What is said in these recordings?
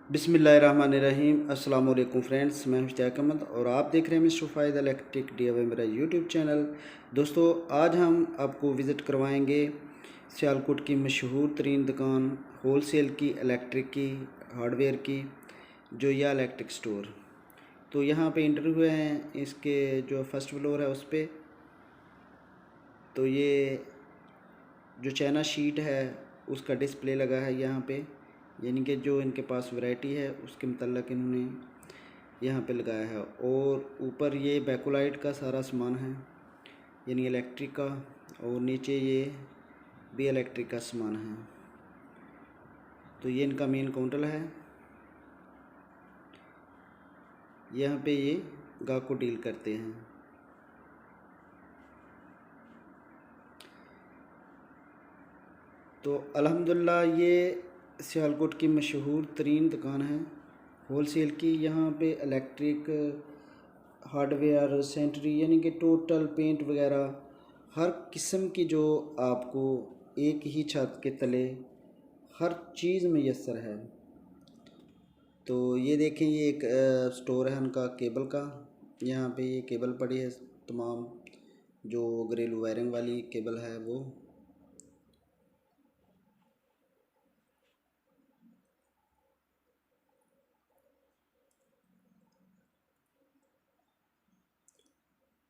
बिस्मिल्लाहिर्रहमानिर्रहीम। अस्सलाम वालेकुम फ्रेंड्स, मैं मुश्ताक अहमद और आप देख रहे हैं मिस्टर फ़ायद इलेक्ट्रिक DIY मेरा यूट्यूब चैनल। दोस्तों, आज हम आपको विज़िट करवाएंगे सियालकोट की मशहूर तरीन दुकान होल सेल की इलेक्ट्रिक की हार्डवेयर की जोया इलेक्ट्रिक स्टोर। तो यहाँ पे इंटर हुए हैं, इसके जो फर्स्ट फ्लोर है उस पर। तो ये जो चाइना शीट है उसका डिस्प्ले लगा है यहाँ पे, यानी कि जो इनके पास वैरायटी है उसके मतलब इन्होंने यहाँ पे लगाया है। और ऊपर ये बैकोलाइट का सारा सामान है, यानी इलेक्ट्रिक का, और नीचे ये भी इलेक्ट्रिक का सामान है। तो ये इनका मेन काउंटर है, यहाँ पे ये गाहक को डील करते हैं। तो अल्हम्दुलिल्लाह ये सियालकोट की मशहूर तरीन दुकान है होल सेल की। यहाँ पे इलेक्ट्रिक, हार्डवेयर, सैनिटरी, यानी कि टोटल पेंट वगैरह हर किस्म की जो आपको एक ही छत के तले हर चीज़ मैसर है। तो ये देखें, ये एक स्टोर है उनका केबल का। यहाँ पे ये केबल पड़ी है, तमाम जो घरेलू वायरिंग वाली केबल है वो।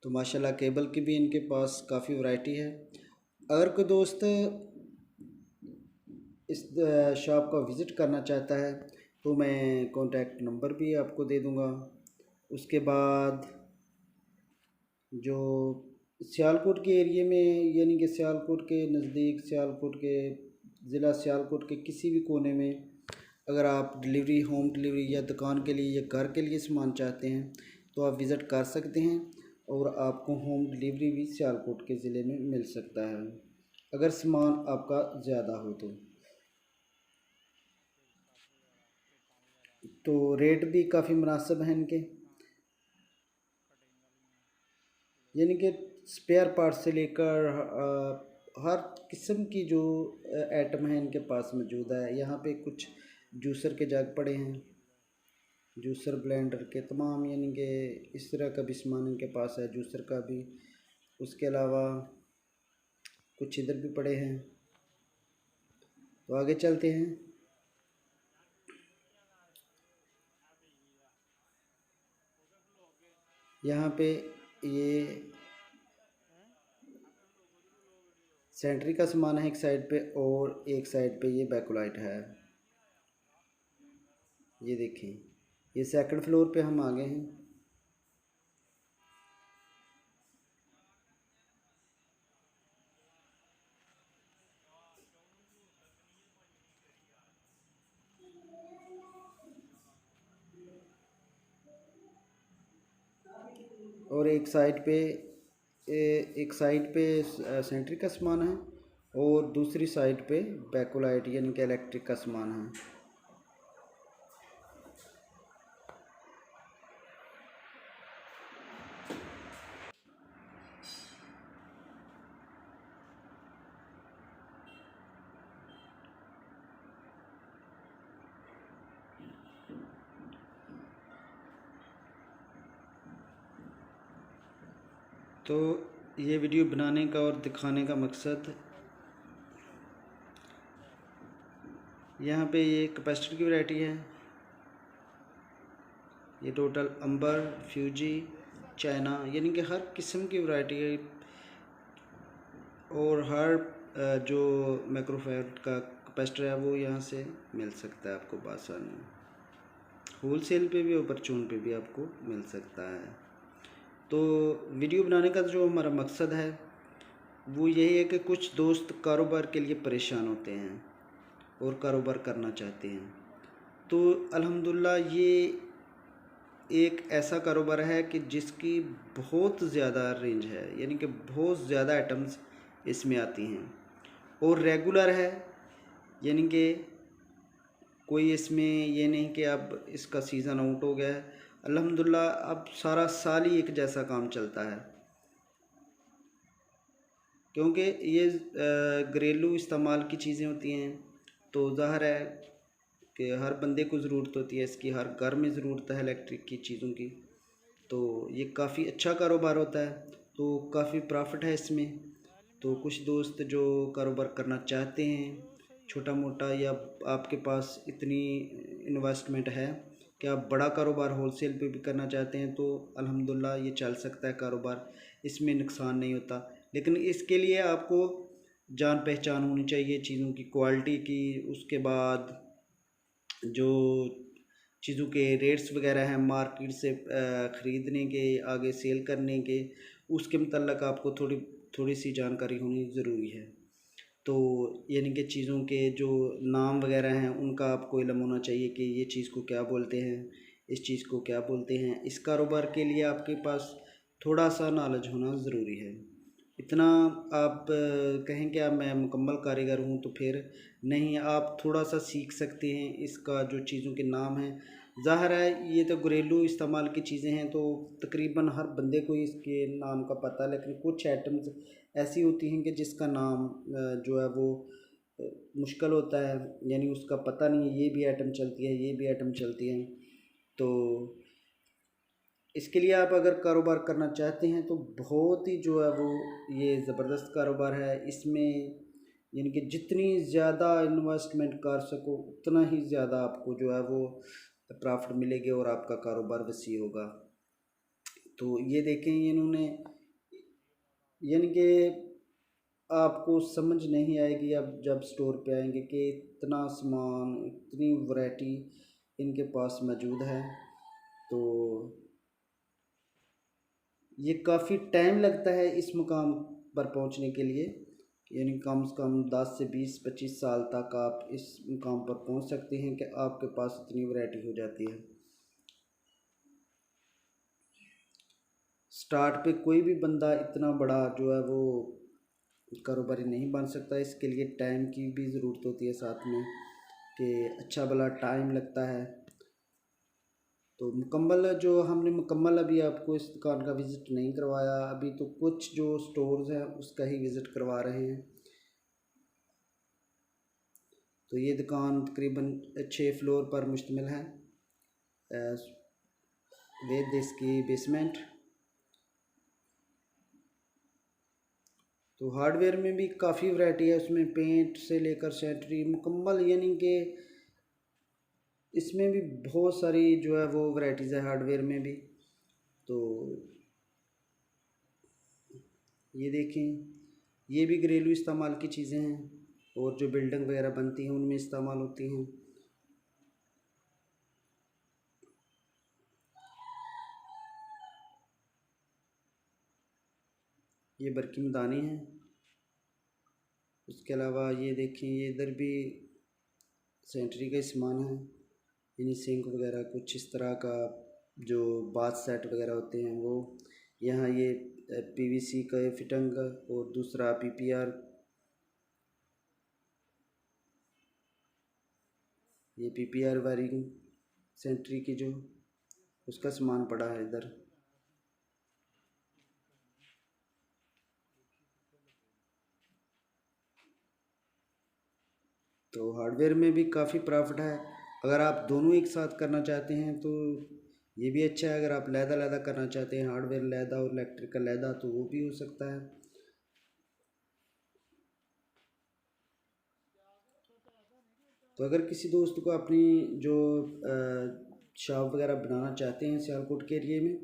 तो माशाल्लाह केबल की भी इनके पास काफ़ी वैरायटी है। अगर कोई दोस्त इस शॉप का विज़िट करना चाहता है तो मैं कॉन्टैक्ट नंबर भी आपको दे दूँगा। उसके बाद जो सियालकोट के एरिए में, यानी कि सियालकोट के नज़दीक, सियालकोट के ज़िला सियालकोट के किसी भी कोने में अगर आप डिलीवरी, होम डिलीवरी या दुकान के लिए या घर के लिए सामान चाहते हैं तो आप विज़िट कर सकते हैं, और आपको होम डिलीवरी भी सियालकोट के ज़िले में मिल सकता है अगर सामान आपका ज़्यादा हो तो रेट भी काफ़ी मुनासिब हैं इनके, यानी कि स्पेयर पार्ट से लेकर हर किस्म की जो आइटम है इनके पास मौजूद है। यहाँ पे कुछ जूसर के जग पड़े हैं, जूसर ब्लेंडर के तमाम, यानी कि इस तरह का भी सामान इनके पास है, जूसर का भी। उसके अलावा कुछ इधर भी पड़े हैं। तो आगे चलते हैं। यहाँ पे ये सेंट्री का सामान है एक साइड पे, और एक साइड पे ये बैकोलाइट है। ये देखें, ये सेकंड फ्लोर पे हम आ गए हैं। और एक साइड पे सेंट्री का सामान है, और दूसरी साइड पे बैकोलाइट यानी कि इलेक्ट्रिक का सामान है। तो ये वीडियो बनाने का और दिखाने का मकसद, यहाँ पे ये कैपेसिटर की वैरायटी है। ये टोटल अंबर, फ्यूजी, चाइना, यानी कि हर किस्म की वैरायटी है। और हर जो माइक्रोफैराड का कैपेसिटर है वो यहाँ से मिल सकता है आपको आसानी, होल सेल पे भी और परचून पे भी आपको मिल सकता है। तो वीडियो बनाने का जो हमारा मकसद है वो यही है कि कुछ दोस्त कारोबार के लिए परेशान होते हैं और कारोबार करना चाहते हैं। तो अल्हम्दुलिल्लाह ये एक ऐसा कारोबार है कि जिसकी बहुत ज़्यादा रेंज है, यानी कि बहुत ज़्यादा आइटम्स इसमें आती हैं, और रेगुलर है, यानी कि कोई इसमें ये नहीं कि अब इसका सीज़न आउट हो गया है। अल्हम्दुलिल्लाह अब सारा साल ही एक जैसा काम चलता है, क्योंकि ये घरेलू इस्तेमाल की चीज़ें होती हैं। तो ज़ाहिर है कि हर बंदे को ज़रूरत होती है इसकी, हर घर में ज़रूरत है इलेक्ट्रिक की चीज़ों की। तो ये काफ़ी अच्छा कारोबार होता है, तो काफ़ी प्रॉफिट है इसमें। तो कुछ दोस्त जो कारोबार करना चाहते हैं छोटा मोटा, या आपके पास इतनी इन्वेस्टमेंट है कि आप बड़ा कारोबार होलसेल पे भी करना चाहते हैं, तो अल्हम्दुलिल्लाह ये चल सकता है कारोबार, इसमें नुकसान नहीं होता। लेकिन इसके लिए आपको जान पहचान होनी चाहिए चीज़ों की क्वालिटी की, उसके बाद जो चीज़ों के रेट्स वगैरह हैं मार्केट से ख़रीदने के, आगे सेल करने के, उसके मतलब आपको थोड़ी थोड़ी सी जानकारी होनी ज़रूरी है। तो यानी कि चीज़ों के जो नाम वगैरह हैं उनका आपको इल्म होना चाहिए कि ये चीज़ को क्या बोलते हैं, इस चीज़ को क्या बोलते हैं। इस कारोबार के लिए आपके पास थोड़ा सा नॉलेज होना ज़रूरी है। इतना आप कहें कि अब मैं मुकम्मल कारीगर हूँ तो फिर नहीं, आप थोड़ा सा सीख सकते हैं इसका, जो चीज़ों के नाम हैं। ज़ाहिर है ये तो घरेलू इस्तेमाल की चीज़ें हैं, तो तकरीबन हर बंदे को इसके नाम का पता है, लेकिन कुछ आइटम्स ऐसी होती हैं कि जिसका नाम जो है वो मुश्किल होता है, यानी उसका पता नहीं है, ये भी आइटम चलती है, ये भी आइटम चलती है। तो इसके लिए आप अगर कारोबार करना चाहते हैं तो बहुत ही जो है वो ये ज़बरदस्त कारोबार है। इसमें यानी कि जितनी ज़्यादा इन्वेस्टमेंट कर सको उतना ही ज़्यादा आपको जो है वो प्रॉफिट मिलेगी और आपका कारोबार वसी होगा। तो ये देखें इन्होंने, यानी कि आपको समझ नहीं आएगी अब जब स्टोर पे आएंगे कि इतना सामान, इतनी वैरायटी इनके पास मौजूद है। तो ये काफ़ी टाइम लगता है इस मुकाम पर पहुंचने के लिए, यानी कम से कम 10 से 20-25 साल तक आप इस मुकाम पर पहुंच सकते हैं कि आपके पास इतनी वैरायटी हो जाती है। स्टार्ट पे कोई भी बंदा इतना बड़ा जो है वो कारोबारी नहीं बन सकता, इसके लिए टाइम की भी ज़रूरत होती है साथ में, कि अच्छा भला टाइम लगता है। तो मुकम्मल जो हमने मुकम्मल अभी आपको इस दुकान का विज़िट नहीं करवाया, अभी तो कुछ जो स्टोर्स हैं उसका ही विज़िट करवा रहे हैं। तो ये दुकान तकरीबन 6 फ्लोर पर मुश्तमिल है विद इसकी बेसमेंट। तो हार्डवेयर में भी काफ़ी वैरायटी है, उसमें पेंट से लेकर सैनिटरी मुकम्मल, यानी कि इसमें भी बहुत सारी जो है वो वैरायटीज़ है हार्डवेयर में भी। तो ये देखें, ये भी घरेलू इस्तेमाल की चीज़ें हैं और जो बिल्डिंग वगैरह बनती हैं उनमें इस्तेमाल होती हैं। ये बरकीमदानी है। उसके अलावा ये देखें, ये इधर भी सैनिटरी का सामान है, यानी सिंक वगैरह कुछ इस तरह का, जो बाथ सेट वगैरह होते हैं वो। यहाँ ये पीवीसी का ये फिटिंग और दूसरा पीपीआर, ये पीपीआर वायरिंग सैनिटरी की जो उसका सामान पड़ा है इधर। तो हार्डवेयर में भी काफ़ी प्रॉफिट है। अगर आप दोनों एक साथ करना चाहते हैं तो ये भी अच्छा है। अगर आप लहदा करना चाहते हैं, हार्डवेयर लहदा और इलेक्ट्रिकल लहदा, तो वो भी हो सकता है। तो अगर किसी दोस्त को अपनी जो शॉप वगैरह बनाना चाहते हैं सियालकोट के एरिए में,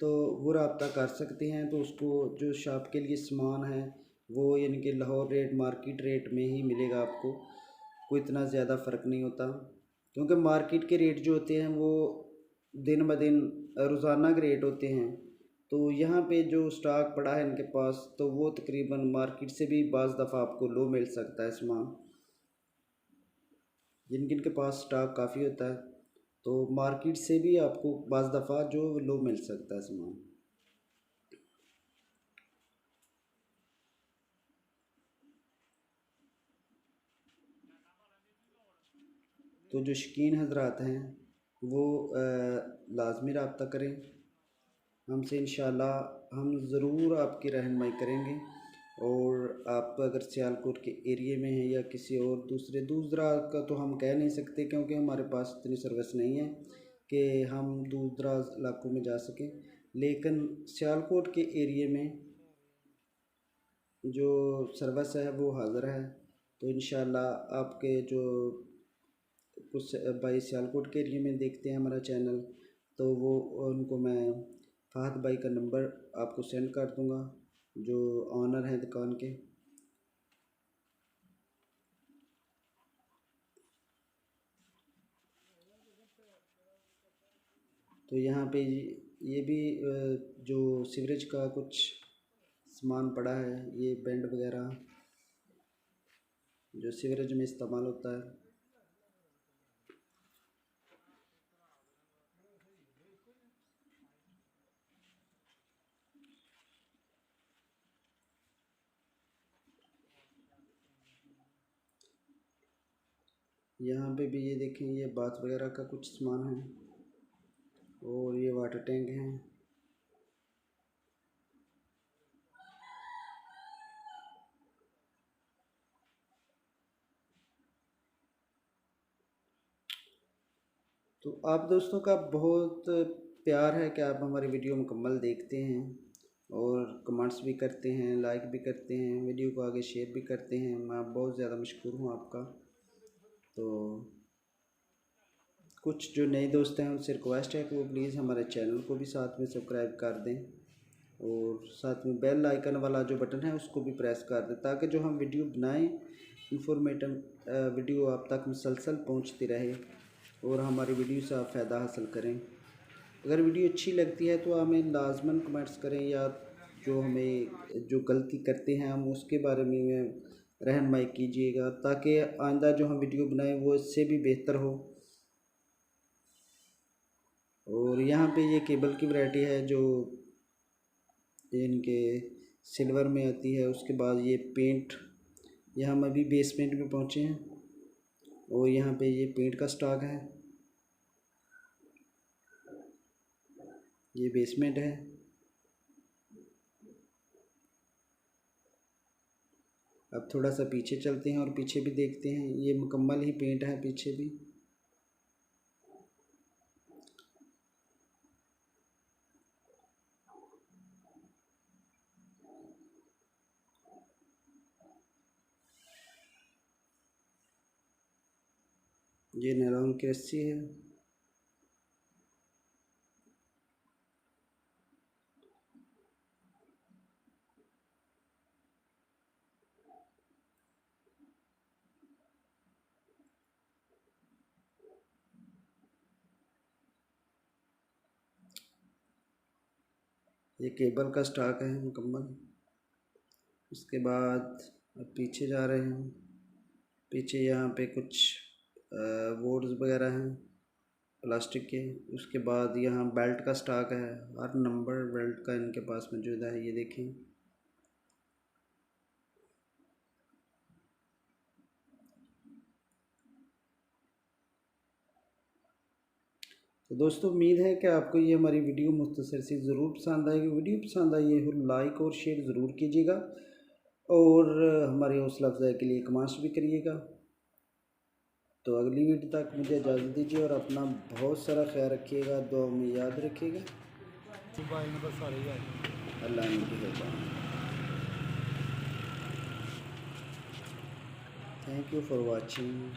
तो वो रब्ता कर सकते हैं। तो उसको जो शॉप के लिए सामान है वो यानी कि लाहौर रेट, मार्केट रेट में ही मिलेगा आपको, कोई इतना ज़्यादा फ़र्क नहीं होता। क्योंकि मार्केट के रेट जो होते हैं वो दिन ब दिन रोज़ाना के रेट होते हैं। तो यहाँ पे जो स्टॉक पड़ा है इनके पास, तो वो तकरीबन मार्केट से भी बाज़ दफ़ा आपको लो मिल सकता है सामान, जिन जिन के पास स्टॉक काफ़ी होता है, तो मार्केट से भी आपको बाज़ दफ़ा जो लो मिल सकता है सामान। तो जो शौकीन हजरात हैं वो लाजमी रब्ता करें हमसे, इंशाल्लाह हम ज़रूर आपकी रहनुमाई करेंगे और आप अगर सियालकोट के एरिए में हैं या किसी और दूसरा का तो हम कह नहीं सकते, क्योंकि हमारे पास इतनी सर्विस नहीं है कि हम दूर दराज इलाकों में जा सकें। लेकिन सियालकोट के एरिए में जो सर्विस है वो हाज़िर है। तो इंशाल्लाह आपके जो कुछ भाई सियालकोट के एरिए में देखते हैं हमारा चैनल, तो वो उनको मैं फ़हद भाई का नंबर आपको सेंड कर दूंगा, जो ऑनर हैं दुकान के। तो यहाँ पे ये भी जो सीवरेज का कुछ सामान पड़ा है, ये बेंड वगैरह जो सीवरेज में इस्तेमाल होता है। यहाँ पे भी ये देखें, ये बाथ वगैरह का कुछ सामान है, और ये वाटर टैंक हैं। तो आप दोस्तों का बहुत प्यार है कि आप हमारी वीडियो मुकम्मल देखते हैं और कमेंट्स भी करते हैं, लाइक भी करते हैं, वीडियो को आगे शेयर भी करते हैं। मैं बहुत ज़्यादा मशकूर हूँ आपका। तो कुछ जो नए दोस्त हैं उनसे रिक्वेस्ट है कि वो प्लीज़ हमारे चैनल को भी साथ में सब्सक्राइब कर दें, और साथ में बेल आइकन वाला जो बटन है उसको भी प्रेस कर दें, ताकि जो हम वीडियो बनाएं इंफॉर्मेटिव वीडियो आप तक मुसलसल पहुंचती रहे और हमारी वीडियो से आप फ़ायदा हासिल करें। अगर वीडियो अच्छी लगती है तो हमें लाजमन कमेंट्स करें, या जो हमें जो गलती करते हैं हम उसके बारे में रहनुमाई कीजिएगा, ताकि आइंदा जो हम वीडियो बनाएं वो इससे भी बेहतर हो। और यहाँ पे ये केबल की वैरायटी है जो इनके सिल्वर में आती है। उसके बाद ये पेंट, ये हम अभी बेसमेंट में पहुँचे हैं, और यहाँ पे ये पेंट का स्टॉक है। ये बेसमेंट है। अब थोड़ा सा पीछे चलते हैं और पीछे भी देखते हैं। ये मुकम्मल ही पेंट है पीछे भी। ये नायलॉन की रस्सी है। ये केबल का स्टॉक है मुकम्मल। उसके बाद अब पीछे जा रहे हैं। पीछे यहाँ पे कुछ बोर्ड्स वगैरह हैं प्लास्टिक के। उसके बाद यहाँ बेल्ट का स्टॉक है, हर नंबर बेल्ट का इनके पास मौजूद है। ये देखें। तो दोस्तों उम्मीद है कि आपको ये हमारी वीडियो मुख्तसर सी ज़रूर पसंद आएगी। वीडियो पसंद आई है तो लाइक और शेयर ज़रूर कीजिएगा, और हमारी हौसला अफजाई के लिए कमेंट्स भी करिएगा। तो अगली वीडियो तक मुझे इजाज़त दीजिए, और अपना बहुत सारा ख्याल रखिएगा, दुआ में याद रखिएगा। अल्लाह ने मेहरबान। Thank you for watching.